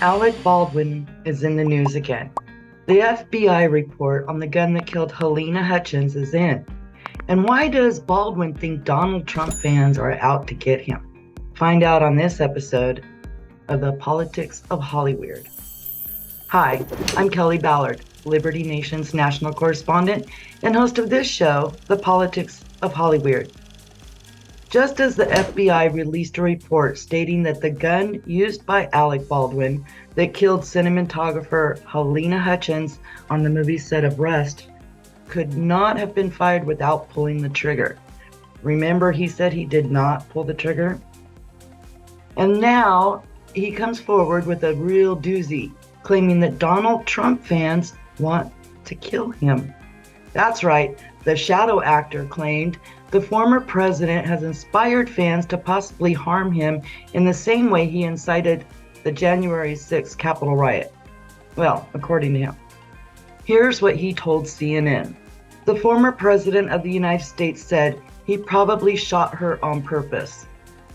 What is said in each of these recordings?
Alec Baldwin is in the news again. The FBI report on the gun that killed Helena Hutchins is in. And why does Baldwin think Donald Trump fans are out to get him? Find out on this episode of the Politics of HollyWeird. Hi, I'm Kelly Ballard, Liberty Nation's national correspondent and host of this show, The Politics of HollyWeird. Just as the FBI released a report stating that the gun used by Alec Baldwin that killed cinematographer Helena Hutchins on the movie set of Rust could not have been fired without pulling the trigger. Remember, he said he did not pull the trigger? And now he comes forward with a real doozy, claiming that Donald Trump fans want to kill him. That's right, the shadow actor claimed the former president has inspired fans to possibly harm him in the same way he incited the January 6th Capitol riot. Well, according to him. Here's what he told CNN. The former president of the United States said he probably shot her on purpose.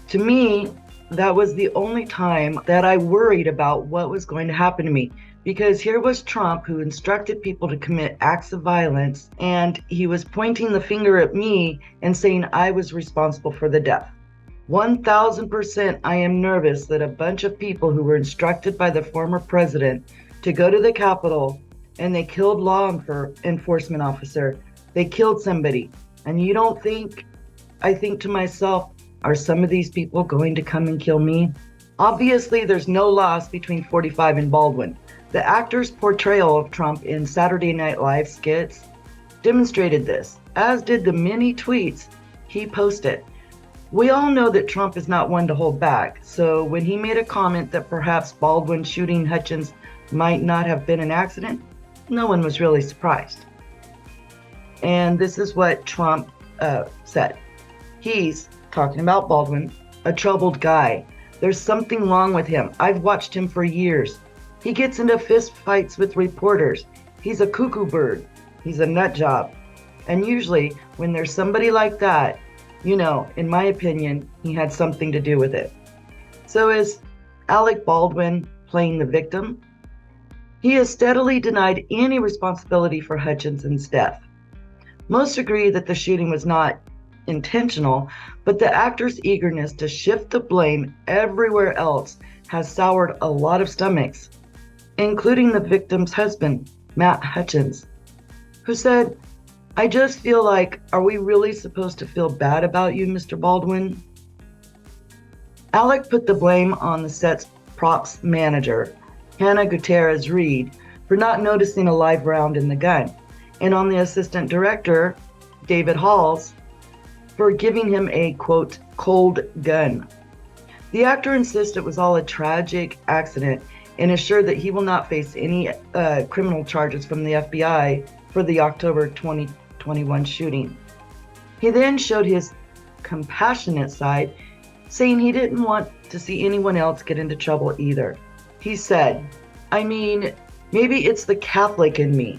To me, that was the only time that I worried about what was going to happen to me, because here was Trump, who instructed people to commit acts of violence, and he was pointing the finger at me and saying I was responsible for the death. 1000% I am nervous that a bunch of people who were instructed by the former president to go to the Capitol and they killed law enforcement officer, they killed somebody. And you don't think, I think to myself, are some of these people going to come and kill me? Obviously, there's no loss between 45 and Baldwin. The actor's portrayal of Trump in Saturday Night Live skits demonstrated this, as did the many tweets he posted. We all know that Trump is not one to hold back, so when he made a comment that perhaps Baldwin shooting Hutchins might not have been an accident, no one was really surprised. And this is what Trump said. He's, talking about Baldwin, a troubled guy. There's something wrong with him. I've watched him for years. He gets into fist fights with reporters. He's a cuckoo bird. He's a nut job. And usually when there's somebody like that, you know, in my opinion, he had something to do with it. So is Alec Baldwin playing the victim? He has steadily denied any responsibility for Hutchinson's death. Most agree that the shooting was not intentional, but the actor's eagerness to shift the blame everywhere else has soured a lot of stomachs, including the victim's husband, Matt Hutchins, who said, I just feel like, are we really supposed to feel bad about you, Mr. Baldwin? Alec put the blame on the set's props manager, Hannah Gutierrez-Reed, for not noticing a live round in the gun, and on the assistant director, David Halls, for giving him a, quote, cold gun. The actor insists it was all a tragic accident and assured that he will not face any criminal charges from the FBI for the October 2021 shooting. He then showed his compassionate side, saying he didn't want to see anyone else get into trouble either. He said, I mean, maybe it's the Catholic in me.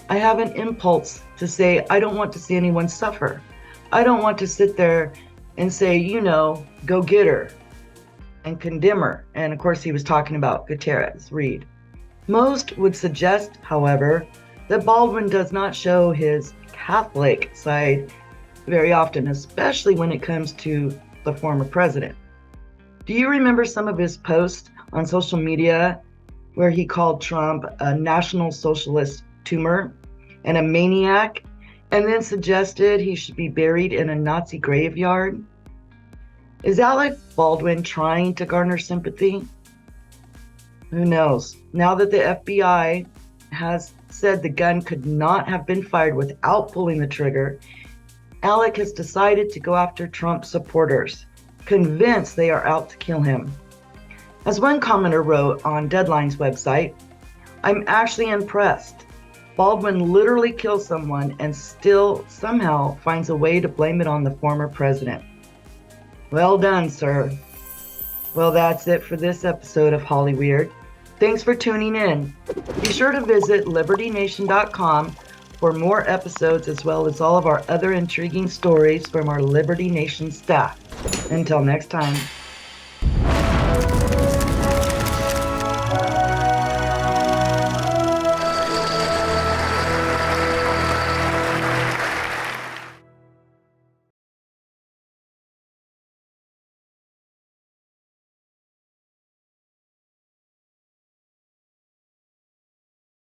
I have an impulse to say I don't want to see anyone suffer. I don't want to sit there and say, you know, go get her and condemn her. And of course, he was talking about Gutierrez-Reed. Most would suggest, however, that Baldwin does not show his Catholic side very often, especially when it comes to the former president. Do you remember some of his posts on social media where he called Trump a National Socialist tumor and a maniac, and then suggested he should be buried in a Nazi graveyard? Is Alec Baldwin trying to garner sympathy? Who knows? Now that the FBI has said the gun could not have been fired without pulling the trigger, Alec has decided to go after Trump supporters, convinced they are out to kill him. As one commenter wrote on Deadline's website, I'm actually impressed. Baldwin literally kills someone and still somehow finds a way to blame it on the former president. Well done, sir. Well, that's it for this episode of HollyWeird. Thanks for tuning in. Be sure to visit libertynation.com for more episodes, as well as all of our other intriguing stories from our Liberty Nation staff. Until next time.